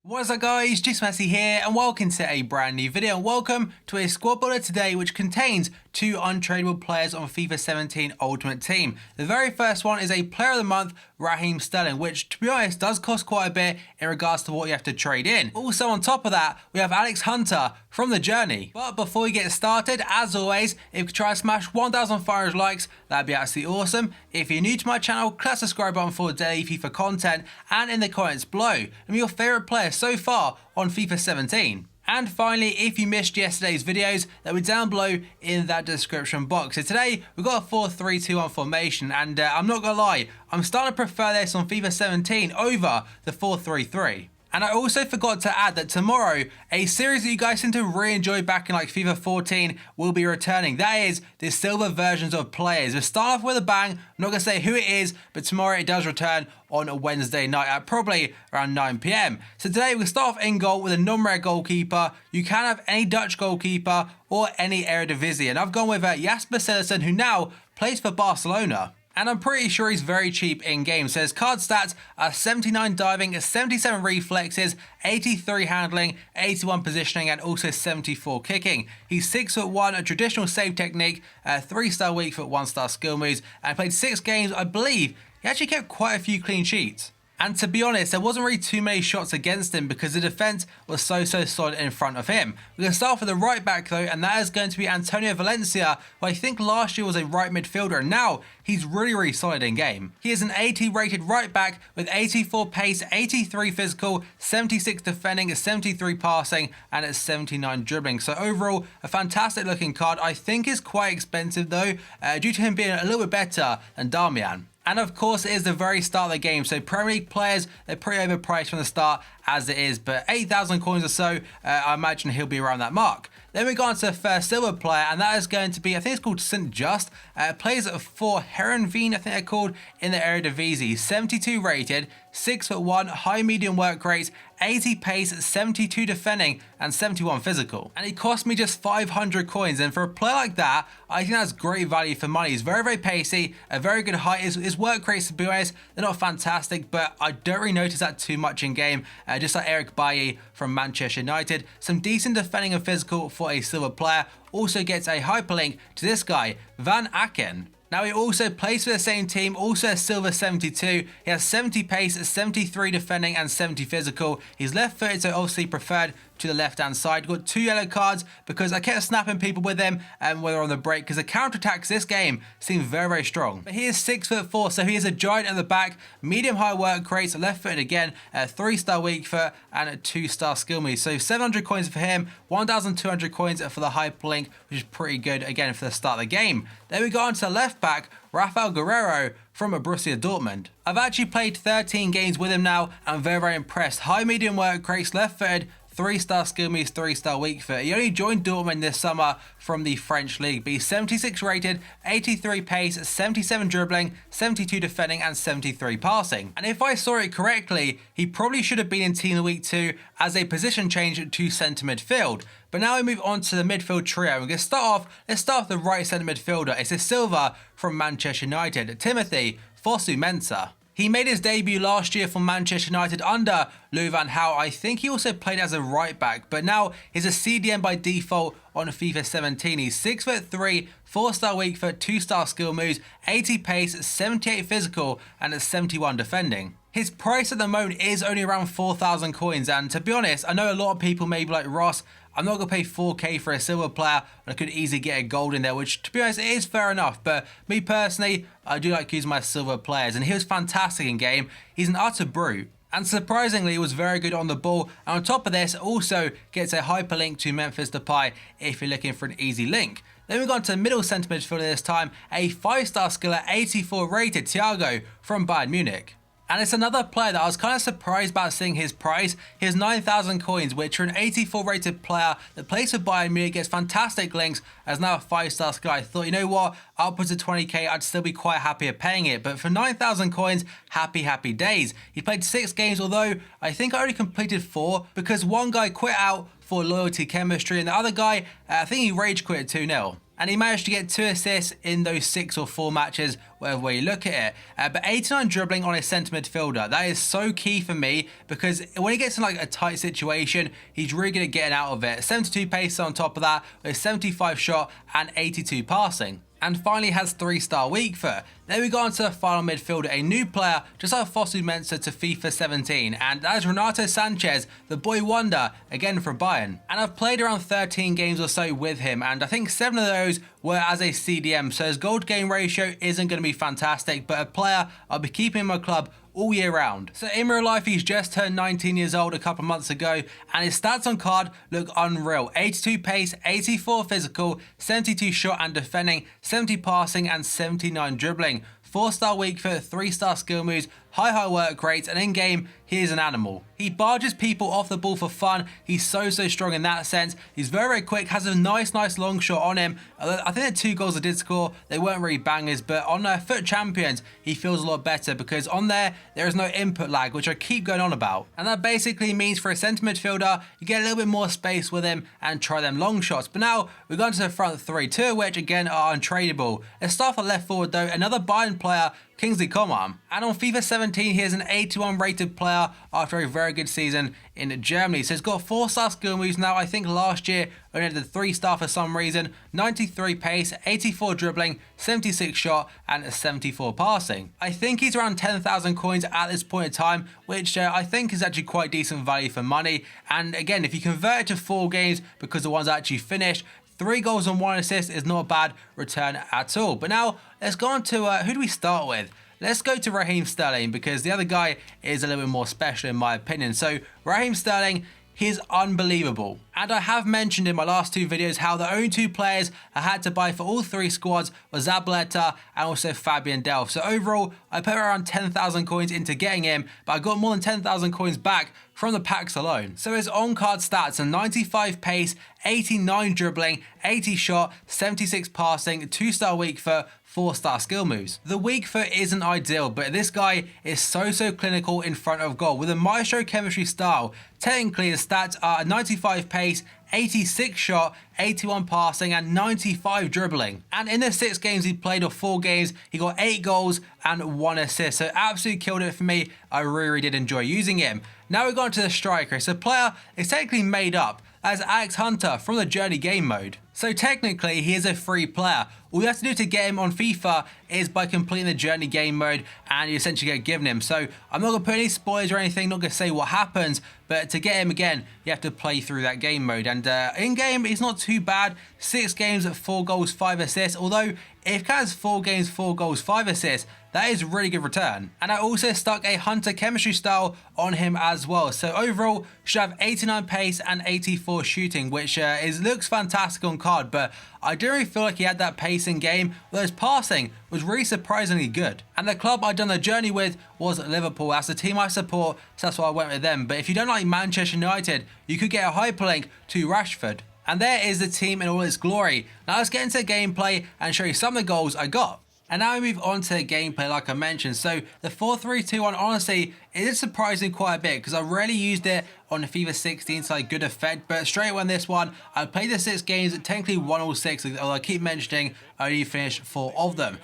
What's up guys, just Messi here and welcome to a brand new video and welcome to a squad builder today which contains two untradeable players on FIFA 17 Ultimate Team. The very first one is a player of the month, Raheem Sterling, which to be honest does cost quite a bit in regards to what you have to trade in. Also on top of that, we have Alex Hunter from the Journey. But before we get started, as always, if you could try and smash 1,500 likes, that'd be absolutely awesome. If you're new to my channel, click the subscribe button for daily FIFA content and in the comments below, and your favourite player so far on FIFA 17. And finally, if you missed yesterday's videos, they'll be down below in that description box. So today, we've got a 4-3-2-1 formation, and I'm not gonna lie, I'm starting to prefer this on FIFA 17 over the 4-3-3. And I also forgot to add that tomorrow, a series that you guys seem to really enjoy back in like FIFA 14 will be returning. That is the silver versions of players. We'll start off with a bang. I'm not going to say who it is, but tomorrow it does return on a Wednesday night at probably around 9 PM. So today we'll start off in goal with a non-red goalkeeper. You can have any Dutch goalkeeper or any Eredivisie. And I've gone with Jasper Cillessen, who now plays for Barcelona. And I'm pretty sure he's very cheap in game. So his card stats are 79 diving, 77 reflexes, 83 handling, 81 positioning, and also 74 kicking. He's 6'1", a traditional save technique, 3-star weak foot, 1-star skill moves, and played 6 games. I believe he actually kept quite a few clean sheets. And to be honest, there wasn't really too many shots against him because the defence was so solid in front of him. We're going to start off with the right back though, and that is going to be Antonio Valencia, who I think last year was a right midfielder, and now he's really solid in game. He is an 80 rated right back with 84 pace, 83 physical, 76 defending, 73 passing, and it's 79 dribbling. So overall, a fantastic looking card. I think is quite expensive though, due to him being a little bit better than Darmian. And of course, it is the very start of the game, so Premier League players, they're pretty overpriced from the start as it is, but 8,000 coins or so, I imagine he'll be around that mark. Then we go on to the first silver player, and that is going to be, I think it's called St. Just, plays for Herenveen, I think they're called, in the Eredivisie. 72 rated, 6'1", high medium work rate, 80 pace, 72 defending, and 71 physical. And he cost me just 500 coins, and for a player like that, I think that's great value for money. He's very pacey, a very good height. His work rates, to be honest, they're not fantastic, but I don't really notice that too much in game, just like Eric Bailly from Manchester United. Some decent defending and physical for a silver player. Also gets a hyperlink to this guy, Van Aken. Now he also plays for the same team, also a silver 72. He has 70 pace, 73 defending, and 70 physical. He's left-footed, so obviously preferred to the left-hand side. Got 2 yellow cards because I kept snapping people with him when we were on the break because the counter-attacks this game seem very strong. But he is 6'4", so he is a giant at the back, medium-high work rates, left-footed again, a 3-star weak foot, and a 2-star skill move. So 700 coins for him, 1,200 coins for the hyperlink, which is pretty good again for the start of the game. Then we go on to the left back, Rafael Guerreiro from Borussia Dortmund. I've actually played 13 games with him now, and I'm very impressed. High medium work rates, left-footed, 3-star skill moves, 3-star weak foot. He only joined Dortmund this summer from the French league. But he's 76 rated, 83 pace, 77 dribbling, 72 defending, and 73 passing. And if I saw it correctly, he probably should have been in Team of the Week 2 as a position change to centre midfield. But now we move on to the midfield trio. We're going to start off, let's start with the right centre midfielder. It's a silver from Manchester United, Timothy Fosu-Mensah. He made his debut last year for Manchester United under Louis van Gaal. I think he also played as a right back, but now he's a CDM by default on FIFA 17. He's 6'3", 4-star weak foot, 2-star skill moves, 80 pace, 78 physical, and a 71 defending. His price at the moment is only around 4,000 coins, and to be honest, I know a lot of people may be like, Ross, I'm not going to pay 4k for a silver player, and I could easily get a gold in there, which to be honest, it is fair enough. But me personally, I do like using my silver players, and he was fantastic in game. He's an utter brute. And surprisingly, he was very good on the ball. And on top of this, also gets a hyperlink to Memphis Depay if you're looking for an easy link. Then we've gone to middle centre midfielder this time, a 5-star skiller, 84 rated, Thiago from Bayern Munich. And it's another player that I was kind of surprised about seeing his price. He has 9,000 coins, which for an 84 rated player that plays for Bayern Munich, gets fantastic links, as now a 5-star skill. I thought, you know what, upwards of 20k, I'd still be quite happy at paying it. But for 9,000 coins, happy days. He played 6 games, although I think I only completed 4 because one guy quit out for loyalty chemistry, and the other guy, I think he rage quit 2-0. And he managed to get 2 assists in those 6 or 4 matches whatever way you look at it. But 89 dribbling on a centre midfielder, that is so key for me, because when he gets in like a tight situation, he's really good at getting out of it. 72 pace on top of that, with 75 shot and 82 passing. And finally has 3-star weak foot. Then we go on to the final midfielder, a new player just like Fosu Mensah to FIFA 17, and that is Renato Sanchez, the boy wonder, again for Bayern. And I've played around 13 games or so with him, and I think 7 of those were as a CDM, so his goal to game ratio isn't going to be fantastic, but a player I'll be keeping in my club all year round. So in real life, he's just turned 19 years old a couple of months ago, and his stats on card look unreal. 82 pace, 84 physical, 72 shot and defending, 70 passing and 79 dribbling. 4-star weak foot, 3-star skill moves, high work rates, and in game, he is an animal. He barges people off the ball for fun. He's so strong in that sense. He's very quick, has a nice long shot on him. I think the 2 goals I did score, they weren't really bangers, but on Foot Champions, he feels a lot better because on there is no input lag, which I keep going on about. And that basically means for a centre midfielder, you get a little bit more space with him and try them long shots. But now we're going to the front 3, 2 of which again are untradeable. Let's start for left forward though, another Bayern player, Potm. And on FIFA 17, he is an 81 rated player after a very good season in Germany. So he's got 4-star skill moves now. I think last year only had the 3-star for some reason. 93 pace, 84 dribbling, 76 shot, and 74 passing. I think he's around 10,000 coins at this point in time, which I think is actually quite decent value for money. And again, if you convert it to 4 games because the one's actually finished, 3 goals and 1 assist is not a bad return at all. But now let's go on to who do we start with? Let's go to Raheem Sterling, because the other guy is a little bit more special in my opinion. So Raheem Sterling, he's unbelievable. And I have mentioned in my last 2 videos how the only 2 players I had to buy for all 3 squads were Zabaleta and also Fabian Delph. So overall, I put around 10,000 coins into getting him, but I got more than 10,000 coins back from the packs alone. So his on-card stats are 95 pace, 89 dribbling, 80 shot, 76 passing, 2-star weak foot, 4-star skill moves. The weak foot isn't ideal, but this guy is so clinical in front of goal. With a maestro chemistry style, technically his stats are 95 pace, 86 shot, 81 passing and 95 dribbling. And in the 6 games he played, or 4 games, he got 8 goals and 1 assist. So absolutely killed it for me. I really did enjoy using him. Now we're going to the striker. So player is technically made up as Alex Hunter from the Journey game mode. So technically he is a free player. All you have to do to get him on FIFA is by completing the Journey game mode, and you essentially get given him. So I'm not going to put any spoilers or anything, not going to say what happens, but to get him again, you have to play through that game mode. And in game, he's not too bad. 6 games at 4 goals, 5 assists. Although if Cat has 4 games, 4 goals, 5 assists, that is a really good return. And I also stuck a Hunter chemistry style on him as well. So overall, should have 89 pace and 84 shooting, which looks fantastic on card, but I didn't really feel like he had that pace in game, although his passing was really surprisingly good. And the club I'd done the journey with was Liverpool. That's the team I support, so that's why I went with them. But if you don't like Manchester United, you could get a hyperlink to Rashford. And there is the team in all its glory. Now let's get into gameplay and show you some of the goals I got. And now we move on to gameplay like I mentioned. So the 4-3-2-1, honestly, it is surprising quite a bit because I rarely used it on the FIFA 16 to like good effect. But straight away on this one, I played the 6 games, technically 1 all 6, although I keep mentioning I only finished 4 of them.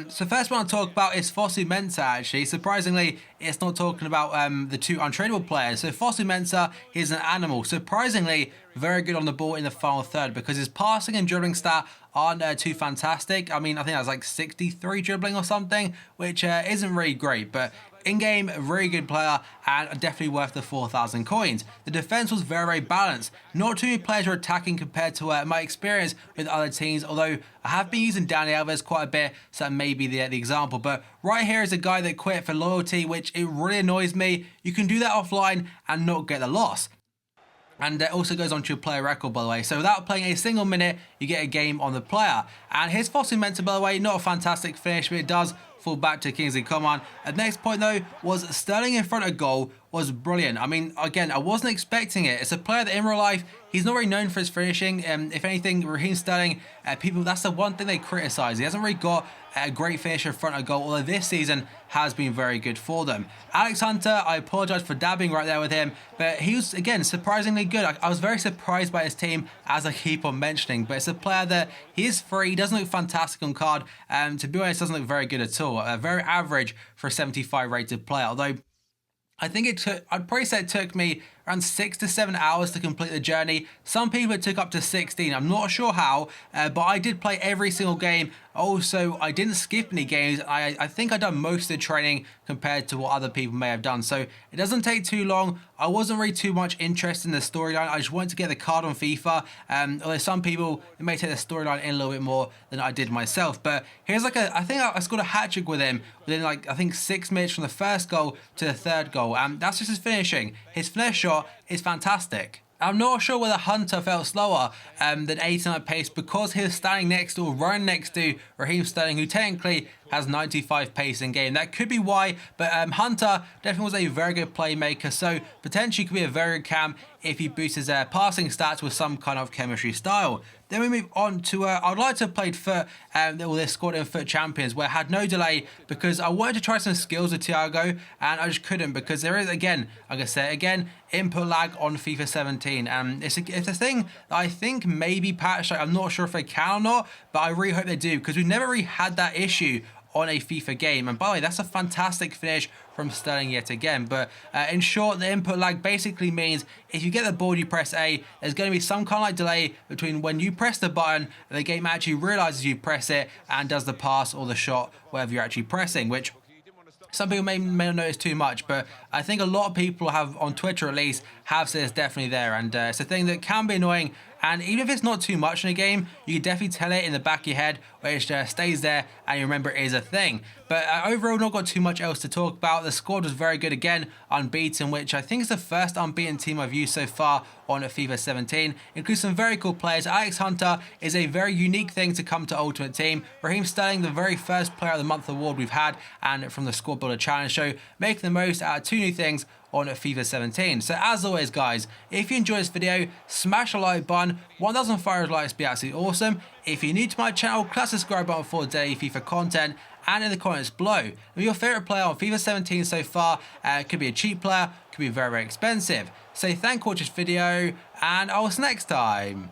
So first one I'll talk about is Fosu Mensah actually. Surprisingly, it's not talking about the 2 untradeable players. So Fosu Mensah is an animal. Surprisingly, very good on the ball in the final third because his passing and dribbling stat aren't too fantastic. I mean, I think that's like 63 dribbling or something, which isn't really great, but in-game, a very good player and definitely worth the 4,000 coins. The defense was very balanced. Not too many players were attacking compared to my experience with other teams, although I have been using Dani Alves quite a bit, so that may be the example. But right here is a guy that quit for loyalty, which it really annoys me. You can do that offline and not get the loss. And it also goes on to your player record, by the way. So without playing a single minute, you get a game on the player. And here's Fosu Mensah, by the way, not a fantastic finish, but it does fall back to Kingsley Coman. The next point, though, was Sterling in front of goal was brilliant. I mean, again, I wasn't expecting it. It's a player that in real life, he's not really known for his finishing. If anything, Raheem Sterling, people, that's the one thing they criticize. He hasn't really got a great finish in front of goal, although this season has been very good for them. Alex Hunter, I apologize for dabbing right there with him, but he was, again, surprisingly good. I was very surprised by his team, as I keep on mentioning, but it's a player that he is free, doesn't look fantastic on card, to be honest, doesn't look very good at all. Very average for a 75 rated player, although I think I'd probably say it took me around 6 to 7 hours to complete the journey. Some people it took up to 16. I'm not sure how, but I did play every single game. Also, I didn't skip any games. I think I've done most of the training compared to what other people may have done. So it doesn't take too long. I wasn't really too much interested in the storyline. I just wanted to get the card on FIFA. Although some people, it may take the storyline in a little bit more than I did myself. But here's I think I scored a hat trick with him within I think 6 minutes from the first goal to the third goal. That's just his finishing. His finish shot is fantastic. I'm not sure whether Hunter felt slower than 89 at pace because he was standing next to or running next to Raheem Sterling, who technically has 95 pace in game. That could be why, but Hunter definitely was a very good playmaker, so potentially could be a very good cam if he boosts his passing stats with some kind of chemistry style. Then we move on to, I'd like to have played foot, this squad in foot champions, where I had no delay because I wanted to try some skills with Thiago, and I just couldn't because there is, again, like I said, again, input lag on FIFA 17. It's a thing that I think may be patched. I'm not sure if they can or not, but I really hope they do because we've never really had that issue on a FIFA game. And by the way, that's a fantastic finish from Sterling yet again. But in short, the input lag basically means if you get the ball, you press A, there's going to be some kind of delay between when you press the button and the game actually realizes you press it and does the pass or the shot, whatever you're actually pressing, which some people may not notice too much, but I think a lot of people have, on Twitter at least, have said it's definitely there, and it's a thing that can be annoying. And even if it's not too much in a game, you can definitely tell it in the back of your head, where it stays there and you remember it is a thing. But overall, not got too much else to talk about. The squad was very good again, unbeaten, which I think is the first unbeaten team I've used so far on FIFA 17. Includes some very cool players. Alex Hunter is a very unique thing to come to Ultimate Team. Raheem Sterling, the very first Player of the Month award we've had, and from the Squad Builder Challenge Show, making the most out of 2 new things on FIFA 17. So as always, guys, if you enjoyed this video, smash the like button. 1,000 fire likes would be absolutely awesome. If you're new to my channel, click the subscribe button for daily FIFA content, and in the comments below, your favourite player on FIFA 17 so far. Could be a cheap player, could be very, very expensive. So thank you for watching this video, and I'll see you next time.